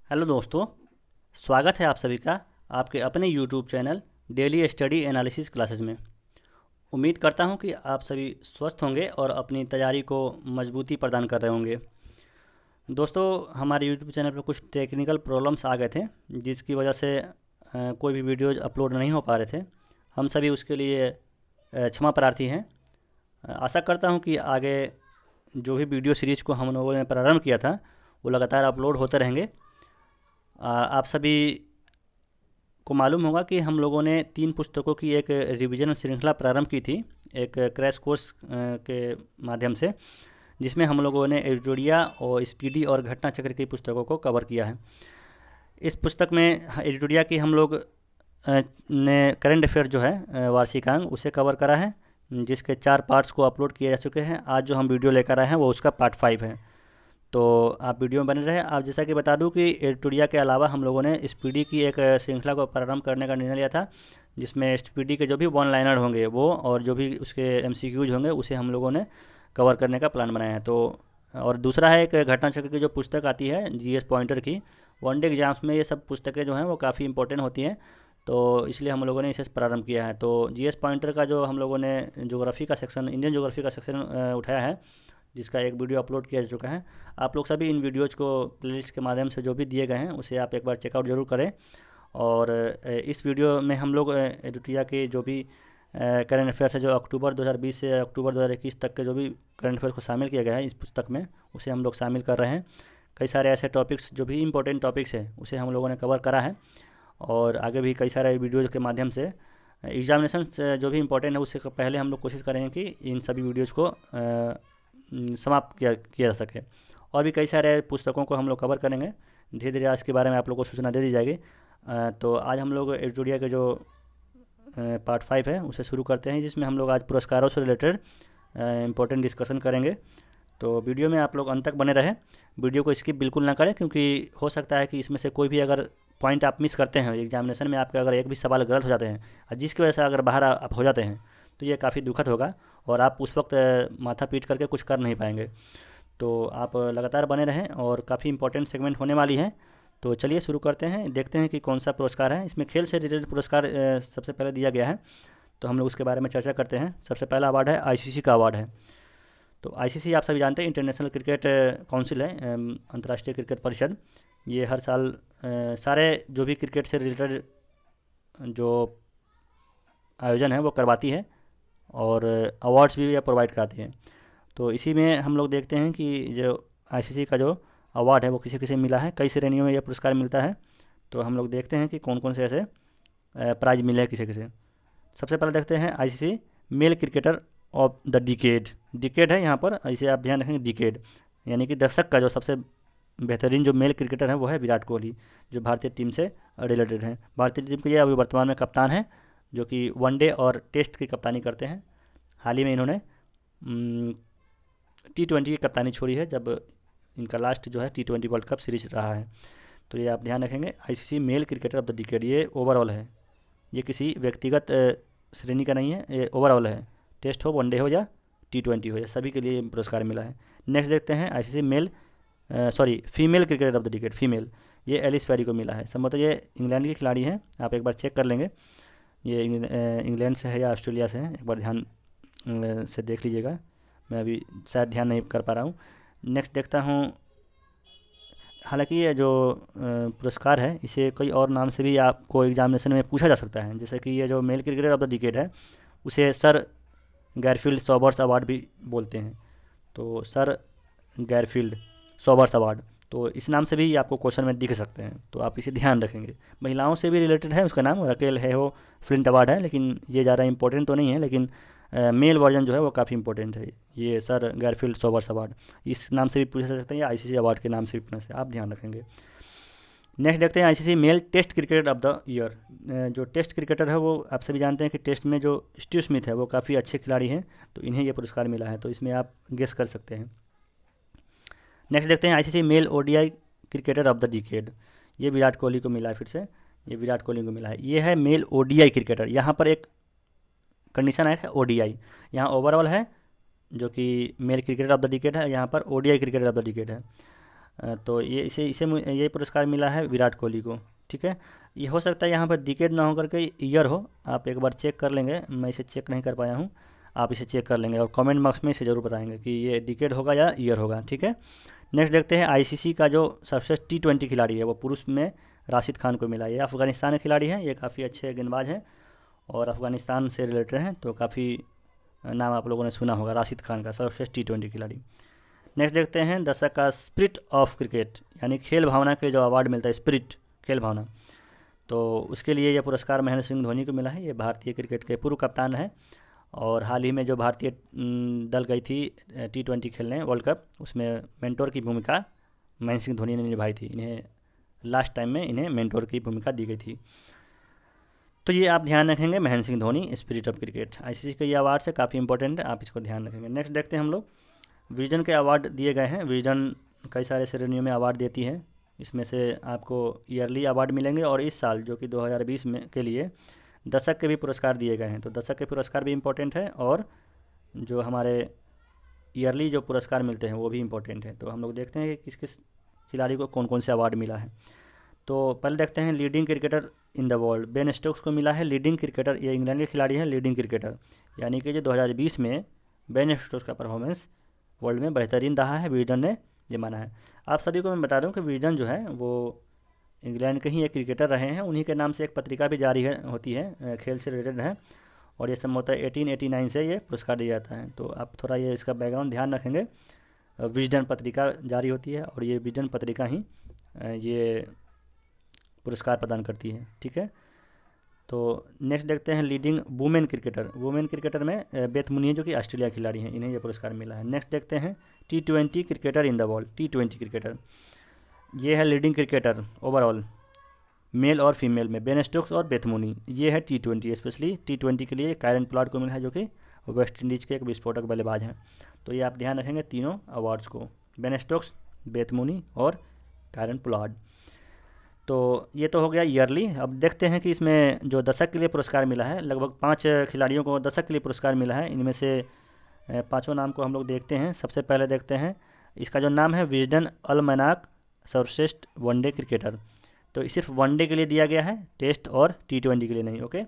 Hello दोस्तों, स्वागत है आप सभी का आपके अपने YouTube channel daily study analysis classes में। उम्मीद करता हूं कि आप सभी स्वस्थ होंगे और अपनी तैयारी को मजबूती प्रदान कर रहे होंगे। दोस्तों, हमारे यूट्यूब चैनल पर कुछ टेक्निकल प्रॉब्लम्स आ गए थे, जिसकी वजह से कोई भी वीडियोज अपलोड नहीं हो पा रहे थे। हम सभी उसके लिए क्षमा प्रार्थी हैं। आशा करता हूं कि आगे जो भी वीडियो सीरीज़ को हम लोगों ने प्रारंभ किया था वो लगातार अपलोड होते रहेंगे। आप सभी को मालूम होगा कि हम लोगों ने 3 पुस्तकों की एक रिवीजन श्रृंखला प्रारंभ की थी, एक क्रैश कोर्स के माध्यम से, जिसमें हम लोगों ने एडिटोरिया और स्पीडी और घटना चक्र की पुस्तकों को कवर किया है। इस पुस्तक में एडिटोरिया की हम लोग ने करंट अफेयर जो है वार्षिकांक उसे कवर करा है, जिसके 4 पार्ट्स को अपलोड किए जा चुके हैं। आज जो हम वीडियो लेकर आए हैं वो उसका पार्ट 5 है, तो आप वीडियो में बने रहे। आप जैसा कि बता दूं कि एडिटोरिया के अलावा हम लोगों ने स्पीडी की एक श्रृंखला को प्रारंभ करने का निर्णय लिया था, जिसमें स्पीडी के जो भी वन लाइनर होंगे वो और जो भी उसके एमसीक्यूज होंगे उसे हम लोगों ने कवर करने का प्लान बनाया है। तो और दूसरा है एक घटना चक्र की जो पुस्तक आती है जीएस पॉइंटर की। वनडे एग्जाम्स में ये सब पुस्तकें जो हैं वो काफ़ी इंपॉर्टेंट होती हैं, तो इसलिए हम लोगों ने इसे प्रारंभ किया है। तो जीएस पॉइंटर का जो हम लोगों ने ज्योग्राफी का सेक्शन, इंडियन ज्योग्राफी का सेक्शन उठाया है, जिसका एक वीडियो अपलोड किया जा चुका है। आप लोग सभी इन वीडियोज़ को प्लेलिस्ट के माध्यम से जो भी दिए गए हैं उसे आप एक बार चेकआउट जरूर करें। और इस वीडियो में हम लोग एडिटोरिया के जो भी करंट अफेयर्स है, जो अक्टूबर 2020 से अक्टूबर 2021 तक के जो भी करंट अफेयर्स को शामिल किया गया है इस पुस्तक में, उसे हम लोग शामिल कर रहे हैं। कई सारे ऐसे टॉपिक्स जो भी इंपॉर्टेंट टॉपिक्स हैं उसे हम लोगों ने कवर करा है, और आगे भी कई सारे वीडियोज़ के माध्यम से एग्जामिनेशन जो भी इंपॉर्टेंट है उससे पहले हम लोग कोशिश करेंगे कि इन सभी वीडियोज़ को समाप्त किया जा सके। और भी कई सारे पुस्तकों को हम लोग कवर करेंगे। धीरे धीरे आज के बारे में आप लोग को सूचना दे दी जाएगी। तो आज हम लोग एडिटोरिया के जो पार्ट 5 है उसे शुरू करते हैं, जिसमें हम लोग आज पुरस्कारों से रिलेटेड इंपॉर्टेंट डिस्कशन करेंगे। तो वीडियो में आप लोग अंत तक बने रहें, वीडियो को स्किप बिल्कुल ना करें, क्योंकि हो सकता है कि इसमें से कोई भी अगर पॉइंट आप मिस करते हैं एग्जामिनेशन में, आपके अगर एक भी सवाल गलत हो जाते हैं और जिसकी वजह से अगर बाहर आप हो जाते हैं, तो ये काफ़ी दुखद होगा और आप उस वक्त माथा पीट करके कुछ कर नहीं पाएंगे। तो आप लगातार बने रहें और काफ़ी इंपॉर्टेंट सेगमेंट होने वाली है। तो चलिए शुरू करते हैं, देखते हैं कि कौन सा पुरस्कार है। इसमें खेल से रिलेटेड पुरस्कार सबसे पहले दिया गया है, तो हम लोग उसके बारे में चर्चा करते हैं। सबसे पहला अवार्ड है आईसीसी का अवार्ड है। तो आईसीसी आप सभी जानते हैं इंटरनेशनल क्रिकेट काउंसिल है, अंतर्राष्ट्रीय क्रिकेट परिषद। ये हर साल सारे जो भी क्रिकेट से रिलेटेड जो आयोजन है वो करवाती है और अवार्ड्स भी ये प्रोवाइड कराती है। तो इसी में हम लोग देखते हैं कि जो आईसीसी का जो अवार्ड है वो किसे किसे मिला है। कई श्रेणियों में यह पुरस्कार मिलता है, तो हम लोग देखते हैं कि कौन कौन से ऐसे प्राइज मिले हैं किसे किसे। सबसे पहले देखते हैं ICC male cricketer of the decade. Decade है यहाँ पर, इसे आप ध्यान रखेंगे, डिकेड यानी कि दशक का जो सबसे बेहतरीन जो मेल क्रिकेटर है वो है विराट कोहली, जो भारतीय टीम से रिलेटेड है। भारतीय टीम के ये अभी वर्तमान में कप्तान है, जो कि वनडे और टेस्ट की कप्तानी करते हैं। हाल ही में इन्होंने T20 की कप्तानी छोड़ी है, जब इनका लास्ट जो है T20 वर्ल्ड कप सीरीज रहा है। तो ये आप ध्यान रखेंगे, ICC male cricketer of the decade, ये ओवरऑल है, ये किसी व्यक्तिगत श्रेणी का नहीं है, ये ओवरऑल है। टेस्ट हो, वनडे हो या T20 हो, या सभी के लिए पुरस्कार मिला है। नेक्स्ट देखते हैं ICC female cricketer of the decade, female, ये एलिस पेरी को मिला है। संभवतः ये इंग्लैंड की खिलाड़ी हैं, आप एक बार चेक कर लेंगे ये इंग्लैंड से है या ऑस्ट्रेलिया से है, एक बार ध्यान से देख लीजिएगा, मैं अभी शायद ध्यान नहीं कर पा रहा हूँ। नेक्स्ट देखता हूँ, हालांकि ये जो पुरस्कार है इसे कई और नाम से भी आपको एग्जामिनेशन में पूछा जा सकता है, जैसे कि ये जो male cricketer of the decade है उसे सर गैरफील्ड सॉबर्स अवार्ड भी बोलते हैं। तो सर गैरफील्ड सॉबर्स अवार्ड, तो इस नाम से भी आपको क्वेश्चन में दिख सकते हैं, तो आप इसे ध्यान रखेंगे। महिलाओं से भी रिलेटेड है, उसका नाम रकेल है वो फ्लिंट अवार्ड है, लेकिन ये ज़्यादा इंपॉर्टेंट तो नहीं है, लेकिन मेल वर्जन जो है वो काफ़ी इंपॉर्टेंट है, ये सर गैरफील्ड सोबर्स अवार्ड, इस नाम से भी पूछा जा सकता है या आईसीसी अवार्ड के नाम से भी पूछा सकते हैं, आप ध्यान रखेंगे। नेक्स्ट देखते हैं ICC male test cricketer of the year. जो टेस्ट क्रिकेटर है वो आप सभी जानते हैं कि टेस्ट में जो स्टीव स्मिथ है वो काफ़ी अच्छे खिलाड़ी हैं, तो इन्हें ये पुरस्कार मिला है, तो इसमें आप गेस कर सकते हैं। नेक्स्ट देखते हैं ICC mail ODI cricketer of the decade. ये विराट कोहली को मिला है, फिर से ये विराट कोहली को मिला है। ये है मेल ओडीआई क्रिकेटर, यहाँ पर एक कंडीशन आया है ओडीआई, यहाँ ओवरऑल है जो कि male cricketer of the decade है, यहाँ पर ODI cricketer of the decade है। तो ये ये पुरस्कार मिला है विराट कोहली को। ठीक है, ये हो सकता है यहाँ पर डिकेड ना हो करके ईयर हो, आप एक बार चेक कर लेंगे, मैं इसे चेक नहीं कर पाया हूँ, आप इसे चेक कर लेंगे और कमेंट बॉक्स में इसे ज़रूर बताएंगे कि ये डिकेड होगा या ईयर होगा। ठीक है, नेक्स्ट देखते हैं आईसीसी का जो सर्वश्रेष्ठ टी20 खिलाड़ी है वो पुरुष में राशिद खान को मिला। ये अफ़गानिस्तान के खिलाड़ी हैं, ये काफ़ी अच्छे गेंदबाज हैं और अफ़गानिस्तान से रिलेटेड हैं, तो काफ़ी नाम आप लोगों ने सुना होगा राशिद खान का, सर्वश्रेष्ठ टी20 खिलाड़ी। नेक्स्ट देखते हैं दशक का स्पिरिट ऑफ क्रिकेट, यानी खेल भावना के लिए जो अवार्ड मिलता है, स्पिरिट खेल भावना, तो उसके लिए यह पुरस्कार महेंद्र सिंह धोनी को मिला है। ये भारतीय क्रिकेट के पूर्व कप्तान हैं और हाल ही में जो भारतीय दल गई थी टी20 खेलने वर्ल्ड कप, उसमें मेंटोर की भूमिका महेंद्र सिंह धोनी ने निभाई थी। इन्हें लास्ट टाइम में इन्हें मेंटोर की भूमिका दी गई थी। तो ये आप ध्यान रखेंगे, Mahendra Singh Dhoni spirit of cricket, ICC के ये अवार्ड से काफ़ी इंपॉर्टेंट है, आप इसको ध्यान रखेंगे। नेक्स्ट देखते हैं हम लोग विजन के अवार्ड दिए गए हैं। विजन कई सारे श्रेणियों में अवार्ड देती है, इसमें से आपको ईयरली अवार्ड मिलेंगे और इस साल जो कि 2020 में के लिए दशक के भी पुरस्कार दिए गए हैं। तो दशक के पुरस्कार भी इम्पोर्टेंट है और जो हमारे ईयरली जो पुरस्कार मिलते हैं वो भी इम्पोर्टेंट है। तो हम लोग देखते हैं कि किस किस खिलाड़ी को कौन कौन से अवार्ड मिला है। तो पहले देखते हैं leading cricketer in the world, Ben Stokes को मिला है लीडिंग क्रिकेटर, ये इंग्लैंड के खिलाड़ी हैं लीडिंग क्रिकेटर, यानी कि जो 2020 में बेन स्टोक्स का परफॉर्मेंस वर्ल्ड में बेहतरीन रहा है, विजन ने ये माना है। आप सभी को मैं बता दूं कि विजन जो है वो इंग्लैंड के ही एक क्रिकेटर रहे हैं, उन्हीं के नाम से एक पत्रिका भी जारी होती है, खेल से रिलेटेड है, और ये संभवतः 1889 से ये पुरस्कार दिया जाता है। तो आप थोड़ा ये इसका बैकग्राउंड ध्यान रखेंगे। विजडन पत्रिका जारी होती है और ये विजडन पत्रिका ही ये पुरस्कार प्रदान करती है। ठीक है, तो नेक्स्ट देखते हैं leading women cricketer. Women cricketer में बेथ मुनी जो कि ऑस्ट्रेलिया खिलाड़ी हैं, इन्हें यह पुरस्कार मिला है। नेक्स्ट देखते हैं टी20 cricketer in the world, T20 cricketer, ये है लीडिंग क्रिकेटर ओवरऑल मेल और फीमेल में बेन स्टोक्स और बेथ मुनी, ये है टी20, स्पेशली टी20 के लिए कायरन पोलार्ड को मिला है जो कि वेस्ट इंडीज़ के एक विस्फोटक बल्लेबाज हैं। तो ये आप ध्यान रखेंगे तीनों अवार्ड्स को, बेन स्टोक्स, बेथ मुनी और कायरन पोलार्ड। तो ये तो हो गया ईयरली। अब देखते हैं कि इसमें जो दशक के लिए पुरस्कार मिला है, लगभग 5 खिलाड़ियों को दशक के लिए पुरस्कार मिला है। इनमें से पाँचों नाम को हम लोग देखते हैं। सबसे पहले देखते हैं इसका जो नाम है विजडन अलमनाक सर्वश्रेष्ठ वनडे क्रिकेटर, तो सिर्फ वनडे के लिए दिया गया है, टेस्ट और टी20 के लिए नहीं। ओके,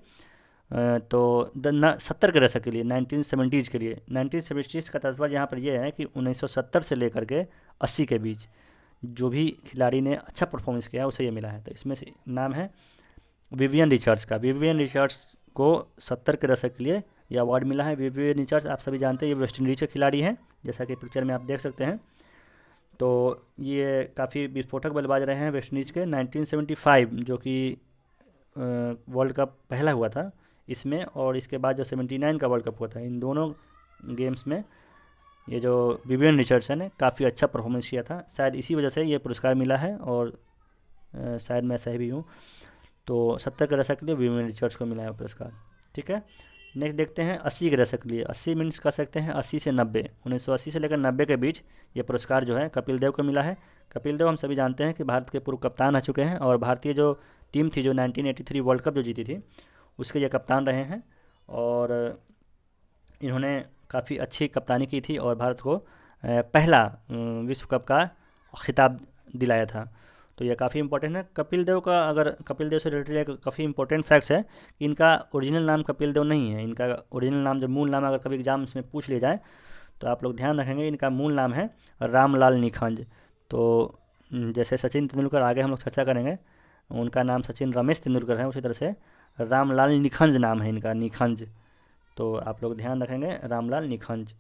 तो 70 के दशक के लिए, 1970s के लिए, 1970s का तात्पर्य यहाँ पर यह है कि 1970 से लेकर के 80 के बीच जो भी खिलाड़ी ने अच्छा परफॉर्मेंस किया उसे ये मिला है। तो इसमें से नाम है विवियन रिचर्ड्स का। विवियन रिचर्ड्स को 70 के दशक के लिए ये अवार्ड मिला है। विवियन रिचर्ड्स आप सभी जानते हैं ये वेस्ट इंडीज के खिलाड़ी हैं, जैसा कि पिक्चर में आप देख सकते हैं। तो ये काफ़ी विस्फोटक बल्लेबाज रहे हैं वेस्ट इंडीज़ के। 1975 जो कि वर्ल्ड कप पहला हुआ था इसमें, और इसके बाद जो 79 का वर्ल्ड कप हुआ था, इन दोनों गेम्स में ये जो विवियन रिचर्डसन ने काफ़ी अच्छा परफॉर्मेंस किया था, शायद इसी वजह से ये पुरस्कार मिला है और शायद मैं सही भी हूँ। तो 70 के दशक के लिए विवियन रिचर्ड्स को मिला है पुरस्कार। ठीक है, नेक्स्ट देखते हैं 80 के दशक के लिए। 80 मीन्स कह सकते हैं 80 से 90, 1980 से लेकर 90 के बीच ये पुरस्कार जो है कपिल देव को मिला है। कपिल देव हम सभी जानते हैं कि भारत के पूर्व कप्तान आ चुके हैं और भारतीय जो टीम थी जो 1983 वर्ल्ड कप जो जीती थी उसके ये कप्तान रहे हैं और इन्होंने काफ़ी अच्छी कप्तानी की थी और भारत को पहला विश्व कप का खिताब दिलाया था। तो ये काफ़ी इंपॉर्टेंट है। कपिल देव का, अगर कपिल देव से रिलेटेड एक काफ़ी इंपॉर्टेंट फैक्ट्स है कि इनका ओरिजिनल नाम कपिल देव नहीं है। इनका ओरिजिनल नाम, जो मूल नाम, अगर कभी एग्जाम्स में पूछ लिया जाए तो आप लोग ध्यान रखेंगे, इनका मूल नाम है रामलाल निखंज। तो जैसे सचिन तेंदुलकर आगे हम लोग चर्चा करेंगे, उनका नाम सचिन रमेश तेंदुलकर है, उसी तरह से रामलाल निखंज नाम है इनका, निखंज। तो आप लोग ध्यान रखेंगे रामलाल निखंज।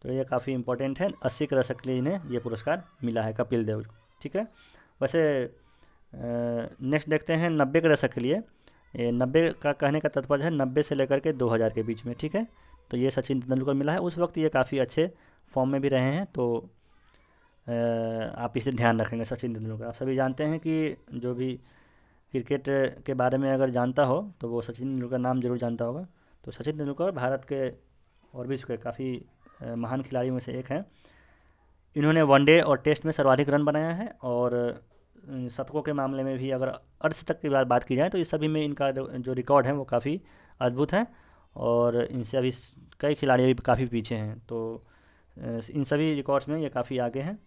तो ये काफ़ी इंपॉर्टेंट है। 80 के दशक के लिए इन्हें ये पुरस्कार मिला है कपिल देव। ठीक है, वैसे नेक्स्ट देखते हैं 90 के दशक के लिए। ये 90 का कहने का तात्पर्य है 90 से लेकर के 2000 के बीच में। ठीक है, तो ये सचिन तेंदुलकर मिला है। उस वक्त ये काफ़ी अच्छे फॉर्म में भी रहे हैं, तो आप इसे ध्यान रखेंगे सचिन तेंदुलकर। आप सभी जानते हैं कि जो भी क्रिकेट के बारे में अगर जानता हो तो वो सचिन तेंदुलकर नाम जरूर जानता होगा। तो सचिन तेंदुलकर भारत के और विश्व के काफ़ी महान खिलाड़ियों में से एक हैं। इन्होंने वनडे और टेस्ट में सर्वाधिक रन बनाया है और शतकों के मामले में भी अगर अर्धशतक की बात की जाए तो इस सभी में इनका जो रिकॉर्ड है वो काफ़ी अद्भुत है और इनसे अभी कई खिलाड़ी अभी काफ़ी पीछे हैं। तो इन सभी रिकॉर्ड्स में ये काफ़ी आगे हैं।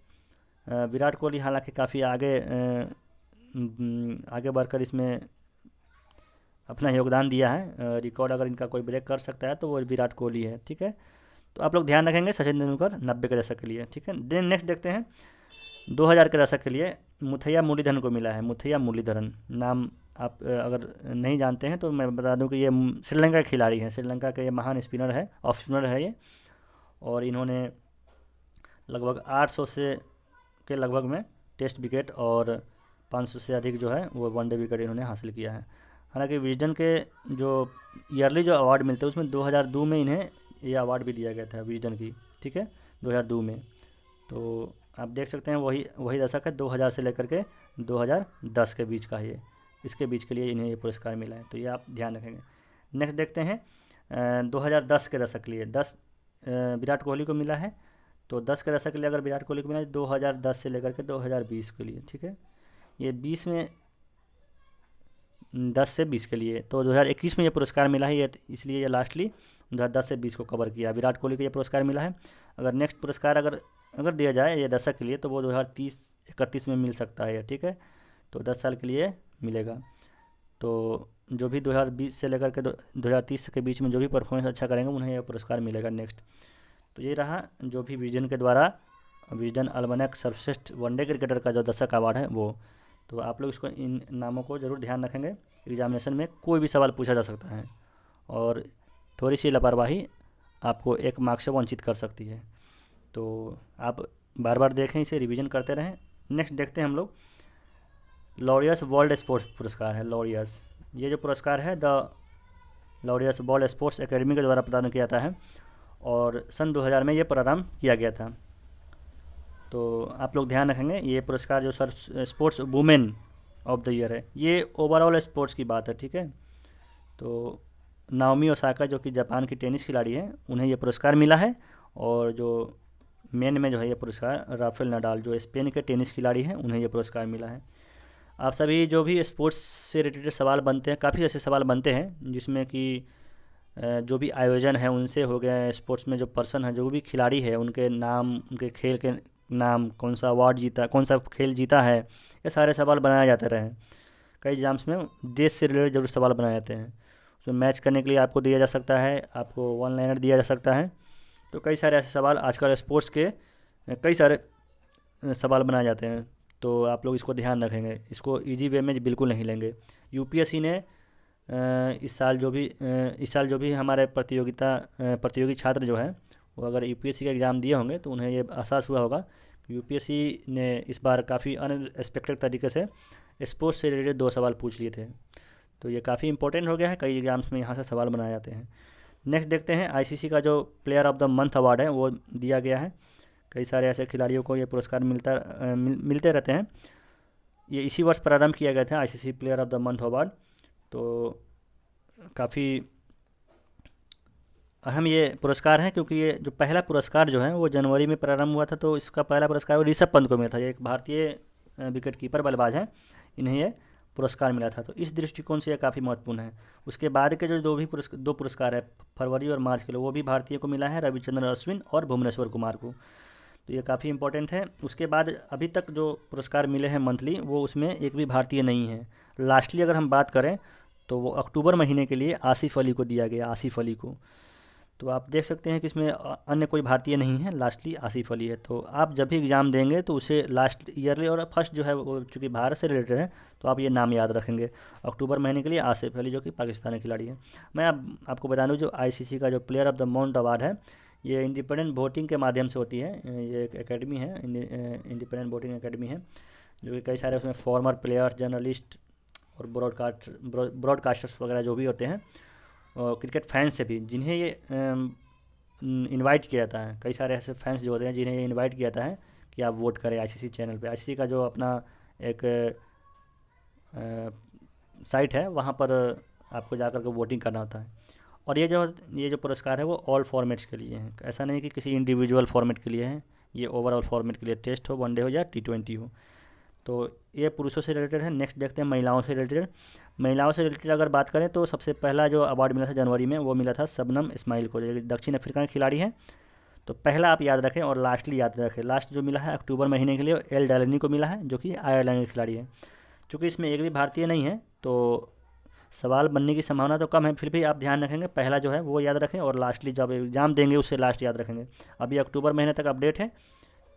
विराट कोहली हालांकि काफ़ी आगे बढ़कर इसमें अपना योगदान दिया है। रिकॉर्ड अगर इनका कोई ब्रेक कर सकता है तो वो विराट कोहली है, ठीक है। तो आप लोग ध्यान रखेंगे सचिन तेंदुलकर 90 के दशक के लिए, ठीक है। देन नेक्स्ट देखते हैं 2000 के दशक के लिए मुथैया मुरलीधरन को मिला है। मुथैया मुरलीधरन नाम आप अगर नहीं जानते हैं तो मैं बता दूं कि ये श्रीलंका के खिलाड़ी हैं। श्रीलंका के ये महान स्पिनर है, ऑफ स्पिनर है ये, और इन्होंने लगभग 800 से के लगभग में टेस्ट विकेट और 500 से अधिक जो है वो वनडे विकेट इन्होंने हासिल किया है। हालांकि विजडन के जो ईयरली जो अवार्ड मिलते हैं उसमें 2002 में इन्हें ये अवार्ड भी दिया गया था विजडन की, ठीक है, 2002 में। तो आप देख सकते हैं वही वही दशक है, 2000 से लेकर के 2010 के बीच का ये, इसके बीच के लिए इन्हें ये पुरस्कार मिला है, तो ये आप ध्यान रखेंगे। नेक्स्ट देखते हैं 2010 के दशक के लिए 10 विराट कोहली को मिला है। तो 10 के दशक के लिए अगर विराट कोहली को मिला है 2010 से लेकर के 2020 के लिए, ठीक है। ये 20 में 10 से 20 के लिए, तो 2021 में ये पुरस्कार मिला है, ये इसलिए ये लास्टली 2010 से 20 को कवर किया। विराट कोहली को ये पुरस्कार मिला है। अगर नेक्स्ट पुरस्कार अगर अगर दिया जाए ये दशक के लिए तो वो 2030-31 में मिल सकता है, ठीक है। तो 10 साल के लिए मिलेगा। तो जो भी 2020 से लेकर के 2030 के बीच में जो भी परफॉर्मेंस अच्छा करेंगे उन्हें यह पुरस्कार मिलेगा नेक्स्ट। तो ये रहा जो भी विजन के द्वारा विजन अल्मनक सर्वश्रेष्ठ वनडे क्रिकेटर का जो दशक अवार्ड है वो। तो आप लोग इसको इन नामों को ज़रूर ध्यान रखेंगे, एग्जामिनेशन में कोई भी सवाल पूछा जा सकता है और थोड़ी सी लापरवाही आपको एक मार्क्स से वंचित कर सकती है। तो आप बार बार देखें, इसे रिवीजन करते रहें। नेक्स्ट देखते हैं हम लोग लॉरियस वर्ल्ड स्पोर्ट्स पुरस्कार है। लॉरियस ये जो पुरस्कार है the Laureus world sports academy के द्वारा प्रदान किया जाता है और सन 2000 में ये प्रारंभ किया गया था। तो आप लोग ध्यान रखेंगे ये पुरस्कार जो sir sports women of the year है, ये ओवरऑल स्पोर्ट्स की बात है, ठीक है। तो नाओमी ओसाका जो कि जापान की टेनिस खिलाड़ी है उन्हें ये पुरस्कार मिला है, और जो मेन में जो है ये पुरस्कार राफेल नडाल जो स्पेन के टेनिस खिलाड़ी हैं उन्हें ये पुरस्कार मिला है। आप सभी जो भी स्पोर्ट्स से रिलेटेड सवाल बनते हैं, काफ़ी ऐसे सवाल बनते हैं जिसमें कि जो भी आयोजन है उनसे हो गया, स्पोर्ट्स में जो पर्सन है जो भी खिलाड़ी है उनके नाम, उनके खेल के नाम, कौन सा अवार्ड जीता, कौन सा खेल जीता है, ये सारे सवाल बनाए जाते रहे। कई एग्जाम्स में देश से रिलेटेड जरूर सवाल बनाए जाते हैं। उसमें मैच करने के लिए आपको दिया जा सकता है, आपको वन लाइनर दिया जा सकता है। तो कई सारे ऐसे सवाल आजकल स्पोर्ट्स के कई सारे सवाल बनाए जाते हैं। तो आप लोग इसको ध्यान रखेंगे, इसको इजी वे में बिल्कुल नहीं लेंगे। यूपीएससी ने इस साल जो भी हमारे प्रतियोगी छात्र जो हैं वो अगर यूपीएससी का एग्ज़ाम दिए होंगे तो उन्हें ये एहसास हुआ होगा कि यूपीएससी ने इस बार काफ़ी अनएक्सपेक्टेड तरीके से स्पोर्ट्स से रिलेटेड 2 सवाल पूछ लिए थे। तो ये काफ़ी इंपॉर्टेंट हो गया है, कई एग्जाम्स में यहाँ से सवाल बनाए जाते हैं। नेक्स्ट देखते हैं आईसीसी का जो player of the month award है वो दिया गया है। कई सारे ऐसे खिलाड़ियों को ये पुरस्कार मिलते रहते हैं। ये इसी वर्ष प्रारंभ किया गया था ICC player of the month award. तो काफ़ी अहम ये पुरस्कार है क्योंकि ये जो पहला पुरस्कार जो है वो जनवरी में प्रारंभ हुआ था। तो इसका पहला पुरस्कार वो ऋषभ पंत को मिला था, ये एक भारतीय विकेट कीपर बल्लेबाज हैं, इन्हें ये पुरस्कार मिला था। तो इस दृष्टिकोण से ये काफ़ी महत्वपूर्ण है। उसके बाद के जो दो पुरस्कार है फरवरी और मार्च के लिए वो भी भारतीय को मिला है, रविचंद्रन अश्विन और भुवनेश्वर कुमार को। तो ये काफ़ी इंपॉर्टेंट है। उसके बाद अभी तक जो पुरस्कार मिले हैं मंथली वो उसमें एक भी भारतीय नहीं है। लास्टली अगर हम बात करें तो वो अक्टूबर महीने के लिए आसिफ अली को दिया गया, आसिफ अली को। तो आप देख सकते हैं कि इसमें अन्य कोई भारतीय नहीं है, लास्टली आसिफ अली है। तो आप जब भी एग्ज़ाम देंगे तो उसे लास्ट ईयरली और फर्स्ट जो है वो चूँकि भारत से रिलेटेड है तो आप ये नाम याद रखेंगे। अक्टूबर महीने के लिए आसिफ अली जो कि पाकिस्तानी खिलाड़ी है। मैं आपको बता दूँ जो आईसीसी का जो player of the month award है ये इंडिपेंडेंट वोटिंग के माध्यम से होती है। ये एक एकेडमी है, इंडिपेंडेंट वोटिंग एकेडमी है जो कि कई सारे उसमें फॉर्मर प्लेयर्स, जर्नलिस्ट और ब्रॉडकास्टर्स वगैरह जो भी होते हैं और क्रिकेट फैंस से भी जिन्हें ये इनवाइट किया जाता है। कई सारे ऐसे फैंस जो होते हैं जिन्हें ये इनवाइट किया जाता है कि आप वोट करें आईसीसी चैनल पे। आईसीसी का जो अपना एक साइट है वहाँ पर आपको जाकर के वोटिंग करना होता है। और ये जो पुरस्कार है वो ऑल फॉर्मेट्स के लिए है, ऐसा नहीं कि किसी इंडिविजुअल फॉर्मेट के लिए है, ये ओवरऑल फॉर्मेट के लिए, टेस्ट हो, वनडे हो या T20 हो। तो ये पुरुषों से रिलेटेड है। नेक्स्ट देखते हैं महिलाओं से रिलेटेड। महिलाओं से रिलेटेड अगर बात करें तो सबसे पहला जो अवार्ड मिला था जनवरी में वो मिला था शबनम इस्माइल को, जो दक्षिण अफ्रीका की खिलाड़ी हैं। तो पहला आप याद रखें और लास्टली याद रखें। लास्ट जो मिला है अक्टूबर महीने के लिए एल डेलनी को मिला है, जो कि आयरलैंड के खिलाड़ी है। चूँकि इसमें एक भी भारतीय नहीं है तो सवाल बनने की संभावना तो कम है, फिर भी आप ध्यान रखेंगे पहला जो है वो याद रखें और लास्टली जब एग्ज़ाम देंगे उससे लास्ट याद रखेंगे। अभी अक्टूबर महीने तक अपडेट है,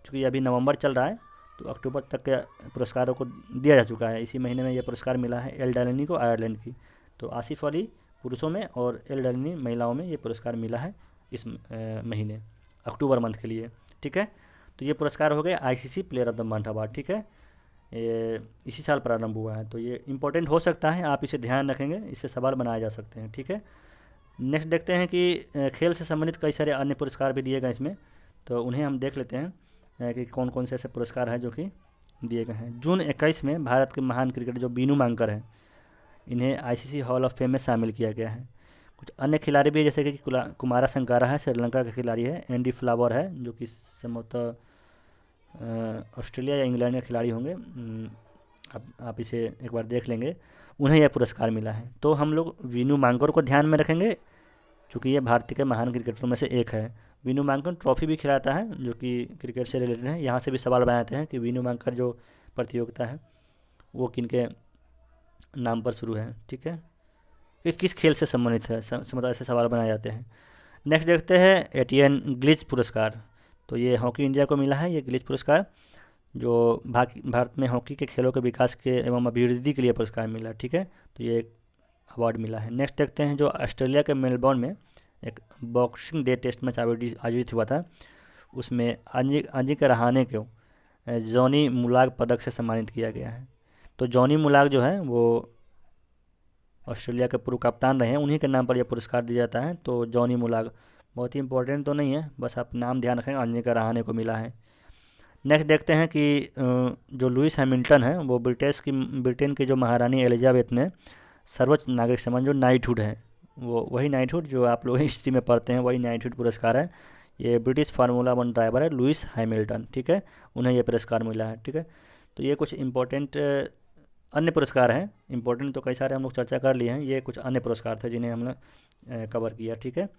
क्योंकि अभी नवंबर चल रहा है तो अक्टूबर तक के पुरस्कारों को दिया जा चुका है। इसी महीने में ये पुरस्कार मिला है एल डेलनी को आयरलैंड की। तो आसिफ अली पुरुषों में और एल डेलनी महिलाओं में ये पुरस्कार मिला है इस महीने अक्टूबर मंथ के लिए। ठीक है, तो ये पुरस्कार हो गए ICC player of the month award. ठीक है, ये इसी साल प्रारंभ हुआ है, तो ये इंपॉर्टेंट हो सकता है, आप इसे ध्यान रखेंगे, इससे सवाल बनाए जा सकते हैं। ठीक है, नेक्स्ट देखते हैं कि खेल से संबंधित कई सारे अन्य पुरस्कार भी दिए गए इसमें, तो उन्हें हम देख लेते हैं कि कौन कौन से ऐसे पुरस्कार हैं जो कि दिए गए हैं। जून 21 में भारत के महान क्रिकेटर जो बीनू मांकर हैं, इन्हें आईसीसी हॉल ऑफ फेम में शामिल किया गया है। कुछ अन्य खिलाड़ी भी है, जैसे कि कुमारा संगारा है, श्रीलंका का खिलाड़ी है। एंडी फ्लावर है, जो कि संभवतः ऑस्ट्रेलिया या इंग्लैंड के खिलाड़ी होंगे। आप इसे एक बार देख लेंगे, उन्हें यह पुरस्कार मिला है। तो हम लोग वीनू मांकर को ध्यान में रखेंगे, चूँकि ये भारतीय के महान क्रिकेटरों में से एक है। वीनू मांकर ट्रॉफी भी खिलाता है जो कि क्रिकेट से रिलेटेड है। यहाँ से भी सवाल बनाते हैं कि वीनू मांकर जो प्रतियोगिता है वो किनके नाम पर शुरू है। ठीक है, ये किस खेल से संबंधित है, मतलब ऐसे सवाल बनाए जाते हैं। नेक्स्ट देखते हैं एटियन ग्लिच पुरस्कार। तो ये हॉकी इंडिया को मिला है, ये ग्लिच पुरस्कार, जो भारत में हॉकी के खेलों के विकास के एवं अभिवृद्धि के लिए पुरस्कार मिला। ठीक है, तो ये एक अवार्ड मिला है। नेक्स्ट देखते हैं जो ऑस्ट्रेलिया के मेलबोर्न में एक बॉक्सिंग डे टेस्ट मैच आयोजित हुआ था, उसमें अजिंक्य रहाणे को जॉनी मुलाग पदक से सम्मानित किया गया है। तो जॉनी मुलाग जो है वो ऑस्ट्रेलिया के पूर्व कप्तान रहे हैं, उन्हीं के नाम पर यह पुरस्कार दिया जाता है। तो जॉनी मुलाग बहुत ही इंपॉर्टेंट तो नहीं है, बस आप नाम ध्यान रखें, अजिंक्य रहाणे को मिला है। नेक्स्ट देखते हैं कि जो लुइस हैमिल्टन है वो ब्रिटेन की जो महारानी एलिजाबेथ ने सर्वोच्च नागरिक सम्मान जो नाइटहुड है, वो वही नाइटहुड जो आप लोग हिस्ट्री में पढ़ते हैं, वही नाइटहुड पुरस्कार है। ये ब्रिटिश फार्मूला 1 ड्राइवर है लुइस हैमिल्टन। ठीक है, उन्हें यह पुरस्कार मिला है। ठीक है, तो ये कुछ इंपॉर्टेंट अन्य पुरस्कार हैं। इंपॉर्टेंट तो कई सारे हम लोग चर्चा कर लिए हैं, ये कुछ अन्य पुरस्कार थे जिन्हें हमने कवर किया। ठीक है,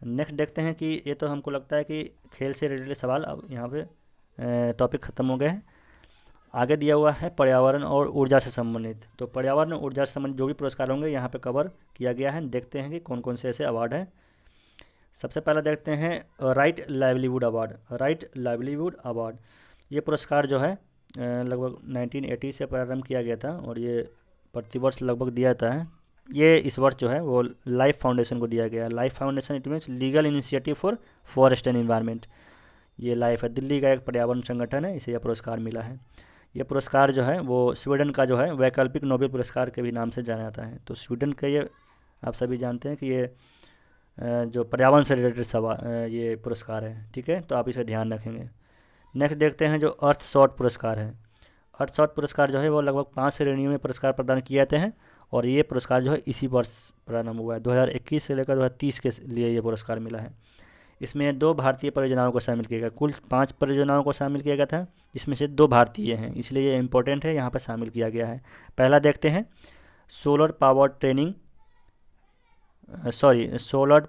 नेक्स्ट देखते हैं कि ये तो हमको लगता है कि खेल से रिलेटेड सवाल अब यहाँ पे टॉपिक ख़त्म हो गए हैं। आगे दिया हुआ है पर्यावरण और ऊर्जा से संबंधित। तो पर्यावरण और ऊर्जा से संबंधित जो भी पुरस्कार होंगे यहाँ पे कवर किया गया है। देखते हैं कि कौन कौन से ऐसे अवार्ड हैं। सबसे पहला देखते हैं right livelihood award. Right livelihood award ये पुरस्कार जो है लगभग 1980 से प्रारंभ किया गया था और ये प्रतिवर्ष लगभग दिया जाता है। ये इस वर्ष जो है वो लाइफ फाउंडेशन को दिया गया है। Life foundation it means legal initiative for forest and environment. ये लाइफ है, दिल्ली का एक पर्यावरण संगठन है, इसे यह पुरस्कार मिला है। ये पुरस्कार जो है वो स्वीडन का जो है वैकल्पिक नोबेल पुरस्कार के भी नाम से जाना जाता है। तो स्वीडन का ये आप सभी जानते हैं कि ये जो पर्यावरण से रिलेटेड सवाल ये पुरस्कार है। ठीक है, तो आप इसे ध्यान रखेंगे। नेक्स्ट देखते हैं जो अर्थ शॉट पुरस्कार है। अर्थ शॉट पुरस्कार जो है वो लगभग 5 श्रेणियों में पुरस्कार प्रदान किए जाते हैं और ये पुरस्कार जो है इसी वर्ष प्रारंभ हुआ है। 2021 से लेकर 2030 के लिए ये पुरस्कार मिला है। इसमें 2 भारतीय परियोजनाओं को शामिल किया गया। कुल 5 परियोजनाओं को शामिल किया गया था, जिसमें से 2 भारतीय हैं, इसलिए ये इंपॉर्टेंट है, यहाँ पर शामिल किया गया है। पहला देखते हैं solar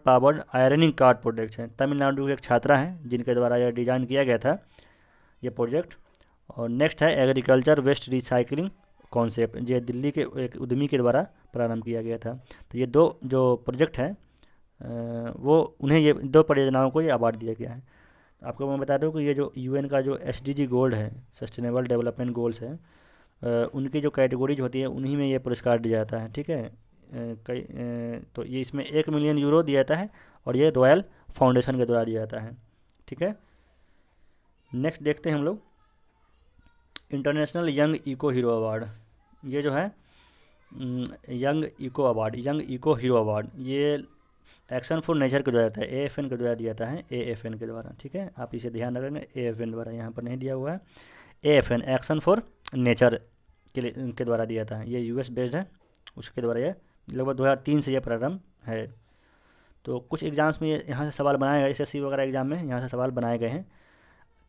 powered ironing card project है। तमिलनाडु के एक छात्रा हैं जिनके द्वारा यह डिज़ाइन किया गया था ये प्रोजेक्ट। और नेक्स्ट है एग्रीकल्चर वेस्ट रिसाइकलिंग कॉन्सेप्ट, ये दिल्ली के एक उद्यमी के द्वारा प्रारंभ किया गया था। तो ये 2 जो प्रोजेक्ट हैं वो उन्हें ये 2 परियोजनाओं को ये अवार्ड दिया गया है। आपको मैं बता दूं कि ये जो यूएन का जो SDG गोल्ड है, सस्टेनेबल डेवलपमेंट गोल्स है, उनकी जो कैटेगरीज होती है उन्हीं में ये पुरस्कार दिया जाता है। ठीक है, तो ये इसमें 1 मिलियन यूरो दिया जाता है और ये रॉयल फाउंडेशन के द्वारा दिया जाता है। ठीक है, नेक्स्ट देखते हैं हम लोग international young eco hero award. ये जो है यंग इको हीरो अवार्ड ये एक्शन फॉर नेचर के द्वारा आता है, AFN के द्वारा दिया जाता है, AFN के द्वारा। ठीक है, आप इसे ध्यान रखेंगे, AFN द्वारा, यहाँ पर नहीं दिया हुआ है। AFN एक्शन फॉर नेचर के द्वारा दिया जाता है। ये US बेस्ड है, उसके द्वारा ये लगभग 2003 से ये प्रारंभ है। तो कुछ एग्जाम्स में यहाँ से सवाल बनाए गए, SSC वगैरह एग्जाम में यहाँ से सवाल बनाए गए हैं।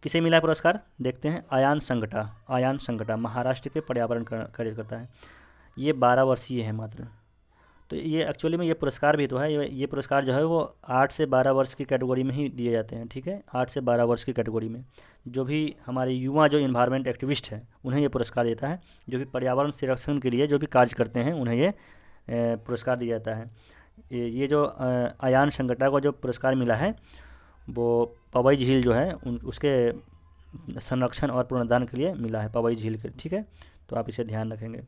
किसे मिला है पुरस्कार देखते हैं। आयान संगटा महाराष्ट्र के पर्यावरण कार्यकर्ता है। ये 12 वर्षीय है मात्र। तो ये एक्चुअली में ये पुरस्कार भी तो है, ये पुरस्कार जो है वो 8 से 12 वर्ष की कैटेगरी में ही दिए जाते हैं, ठीक है। 8 से 12 वर्ष की कैटेगरी में जो भी हमारे युवा जो इन्वायरमेंट एक्टिविस्ट हैं उन्हें ये पुरस्कार देता है। जो भी पर्यावरण संरक्षण के लिए जो भी कार्य करते हैं उन्हें ये पुरस्कार दिया जाता है। ये जो अयान संगठन को जो पुरस्कार मिला है वो पवई झील जो है उसके संरक्षण और पुनरुद्धार के लिए मिला है, पवई झील के, ठीक है। तो आप इसे ध्यान रखेंगे।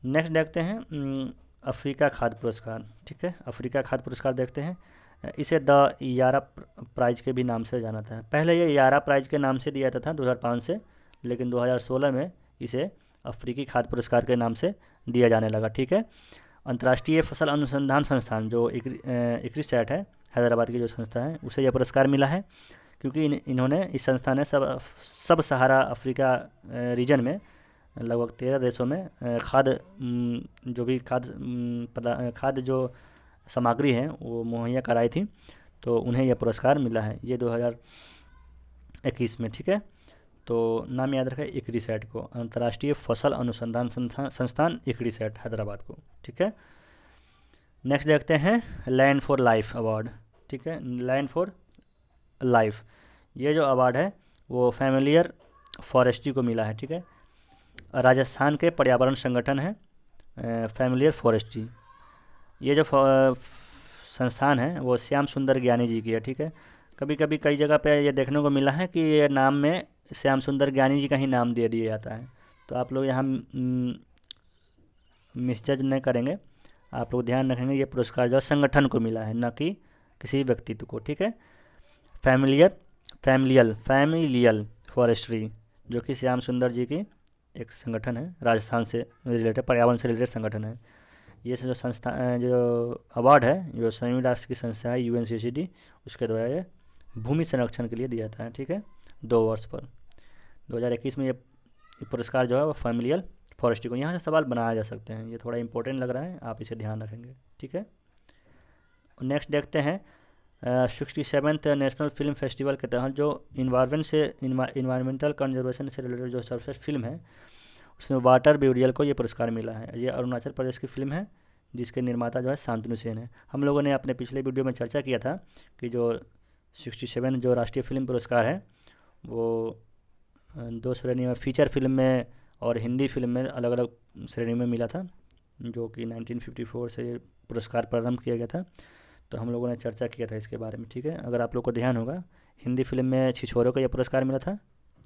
नेक्स्ट देखते हैं अफ्रीका खाद्य पुरस्कार, ठीक है। अफ्रीका खाद्य पुरस्कार देखते हैं। इसे द यारा प्राइज के भी नाम से जाना था। पहले ये यारा प्राइज के नाम से दिया जाता था 2005 से, लेकिन 2016 में इसे अफ्रीकी खाद्य पुरस्कार के नाम से दिया जाने लगा, ठीक है। अंतर्राष्ट्रीय फसल अनुसंधान संस्थान जो इक्रिसैट है, हैदराबाद की जो संस्था है, उसे यह पुरस्कार मिला है क्योंकि इन्होंने इस संस्था ने सब सहारा अफ्रीका रीजन में लगभग 13 देशों में जो भी खाद्य जो सामग्री है वो मुहैया कराई थी, तो उन्हें यह पुरस्कार मिला है ये 2021 में, ठीक है। तो नाम याद रखें इक्रिसैट को, अंतर्राष्ट्रीय फसल अनुसंधान संस्थान इक्रिसैट हैदराबाद को, ठीक है। नेक्स्ट देखते हैं लैंड फॉर लाइफ अवार्ड, ठीक है। लैंड फॉर लाइफ ये जो अवार्ड है वो फैमिलियर फॉरेस्ट्री को मिला है, ठीक है। राजस्थान के पर्यावरण संगठन है फैमिलियर फॉरेस्ट्री। ये जो संस्थान है वो श्याम सुंदर ज्ञानी जी की है, ठीक है। कभी कभी कई जगह पे ये देखने को मिला है कि ये नाम में श्याम सुंदर ज्ञानी जी का ही नाम दे दिया जाता है, तो आप लोग यहाँ मिसजज नहीं करेंगे, आप लोग ध्यान रखेंगे ये पुरस्कार जो संगठन को मिला है, न कि किसी व्यक्तित्व को, ठीक है। फैमिलियल फॉरेस्ट्री जो कि श्याम सुंदर जी की एक संगठन है, राजस्थान से रिलेटेड, पर्यावरण से रिलेटेड संगठन है। ये जो संस्था जो अवार्ड है जो संयुक्त राष्ट्र की संस्था है UNCCD, उसके द्वारा ये भूमि संरक्षण के लिए दिया जाता है, ठीक है, 2 वर्ष पर। 2021 में ये पुरस्कार जो है वो फैमिलियल फॉरेस्ट्री को, यहाँ से सवाल बनाए जा सकते हैं, ये थोड़ा इंपॉर्टेंट लग रहा है, आप इसे ध्यान रखेंगे, ठीक है। नेक्स्ट देखते हैं 67th नेशनल फिल्म फेस्टिवल के तहत जो इन्वायरमेंटल कंजर्वेशन से रिलेटेड जो सर्वश्रेष्ठ फिल्म है उसमें वाटर ब्यूरियल को ये पुरस्कार मिला है। ये अरुणाचल प्रदेश की फिल्म है जिसके निर्माता जो है शांतनु सेन है। हम लोगों ने अपने पिछले वीडियो में चर्चा किया था कि जो 67 जो राष्ट्रीय फिल्म पुरस्कार है वो 2 श्रेणी में, फीचर फिल्म में और हिंदी फिल्म में अलग अलग श्रेणी में मिला था, जो कि 1954 से ये पुरस्कार प्रारंभ किया गया था। तो हम लोगों ने चर्चा किया था इसके बारे में, ठीक है। अगर आप लोग को ध्यान होगा, हिंदी फिल्म में छिछोरे को यह पुरस्कार मिला था,